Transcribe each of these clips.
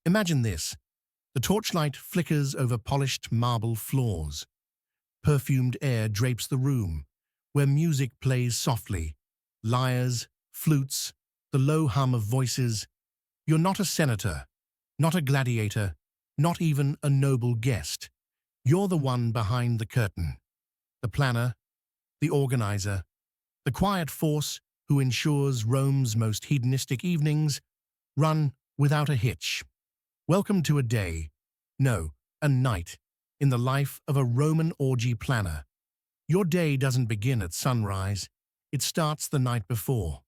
Imagine this. The torchlight flickers over polished marble floors. Perfumed air drapes the room, where music plays softly. Lyres, flutes, the low hum of voices. You're not a senator, not a gladiator, not even a noble guest. You're the one behind the curtain. The planner, the organizer, the quiet force who ensures Rome's most hedonistic evenings run without a hitch. Welcome to a day, no, a night, in the life of a Roman orgy planner. Your day doesn't begin at sunrise, it starts the night before.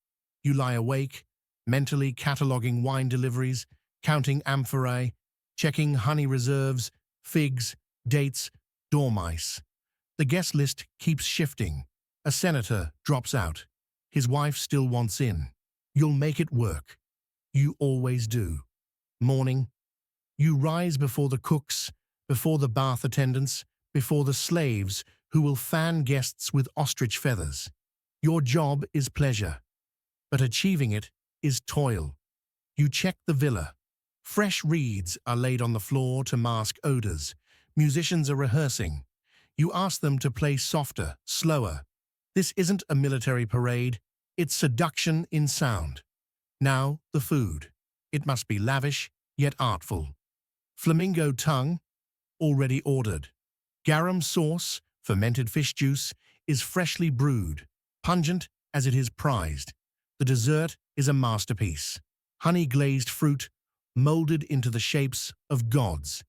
You lie awake, mentally cataloguing wine deliveries, counting amphorae, checking honey reserves, figs, dates, dormice. The guest list keeps shifting. A senator drops out. His wife still wants in. You'll make it work. You always do. Morning. You rise before the cooks, before the bath attendants, before the slaves who will fan guests with ostrich feathers. Your job is pleasure, but achieving it is toil. You check the villa. Fresh reeds are laid on the floor to mask odors. Musicians are rehearsing. You ask them to play softer, slower. This isn't a military parade, it's seduction in sound. Now, the food. It must be lavish, yet artful. Flamingo tongue, already ordered. Garum sauce, fermented fish juice, is freshly brewed, pungent as it is prized. The dessert is a masterpiece. Honey-glazed fruit, molded into the shapes of gods.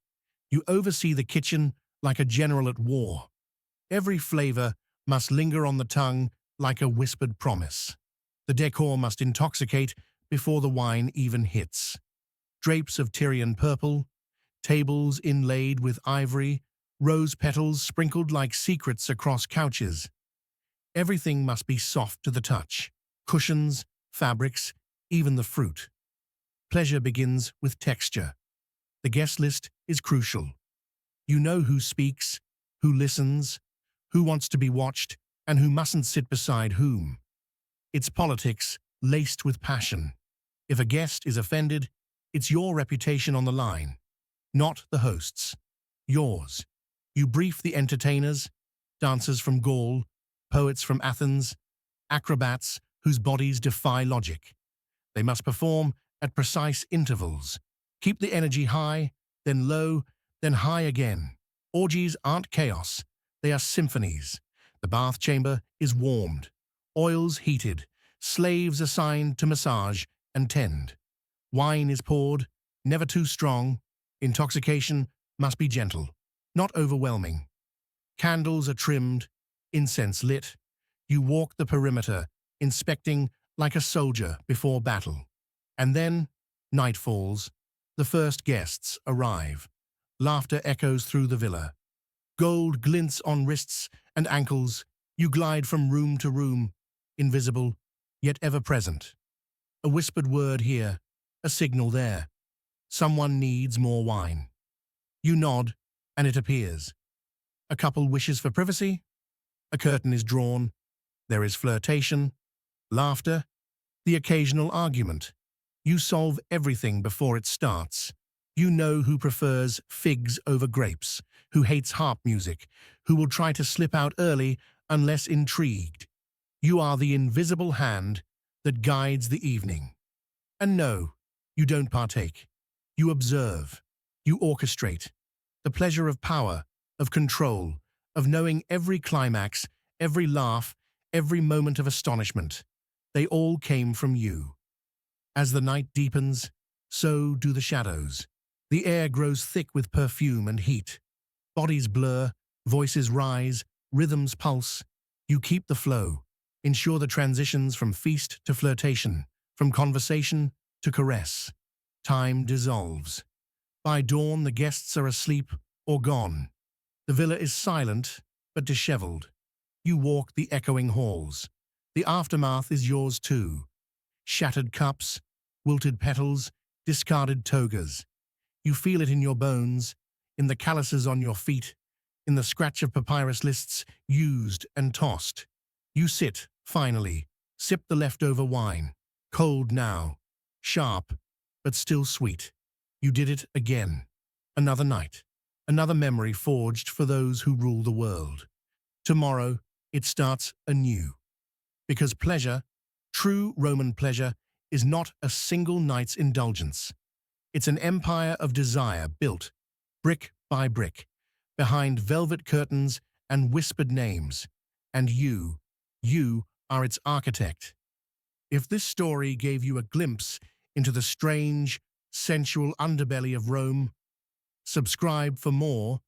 You oversee the kitchen like a general at war. Every flavor must linger on the tongue like a whispered promise. The decor must intoxicate before the wine even hits. Drapes of Tyrian purple, tables inlaid with ivory, rose petals sprinkled like secrets across couches. Everything must be soft to the touch. Cushions, fabrics, even the fruit. Pleasure begins with texture. The guest list is crucial. You know who speaks, who listens, who wants to be watched, and who mustn't sit beside whom. It's politics laced with passion. If a guest is offended, it's your reputation on the line, not the host's. Yours. You brief the entertainers, dancers from Gaul, poets from Athens, acrobats whose bodies defy logic. They must perform at precise intervals. Keep the energy high, then low, then high again. Orgies aren't chaos, they are symphonies. The bath chamber is warmed, oils heated, slaves assigned to massage and tend. Wine is poured, never too strong. Intoxication must be gentle, not overwhelming. Candles are trimmed, incense lit. You walk the perimeter, inspecting like a soldier before battle. And then, night falls. The first guests arrive. Laughter echoes through the villa. Gold glints on wrists and ankles. You glide from room to room, invisible, yet ever present. A whispered word here, a signal there. Someone needs more wine. You nod, and it appears. A couple wishes for privacy. A curtain is drawn. There is flirtation, laughter, the occasional argument. You solve everything before it starts. You know who prefers figs over grapes, who hates harp music, who will try to slip out early unless intrigued. You are the invisible hand that guides the evening. And no, you don't partake. You observe. You orchestrate. The pleasure of power, of control, of knowing every climax, every laugh, every moment of astonishment. They all came from you. As the night deepens, so do the shadows. The air grows thick with perfume and heat. Bodies blur, voices rise, rhythms pulse. You keep the flow. Ensure the transitions from feast to flirtation, from conversation to caress. Time dissolves. By dawn, the guests are asleep or gone. The villa is silent, but disheveled. You walk the echoing halls. The aftermath is yours too. Shattered cups, wilted petals, discarded togas. You feel it in your bones, in the calluses on your feet, in the scratch of papyrus lists used and tossed. You sit, finally, sip the leftover wine, cold now, sharp, but still sweet. You did it again. Another night. Another memory forged for those who rule the world. Tomorrow, it starts anew. Because pleasure, true Roman pleasure, is not a single night's indulgence. It's an empire of desire built, brick by brick, behind velvet curtains and whispered names. And you are its architect. If this story gave you a glimpse into the strange, sensual underbelly of Rome, subscribe for more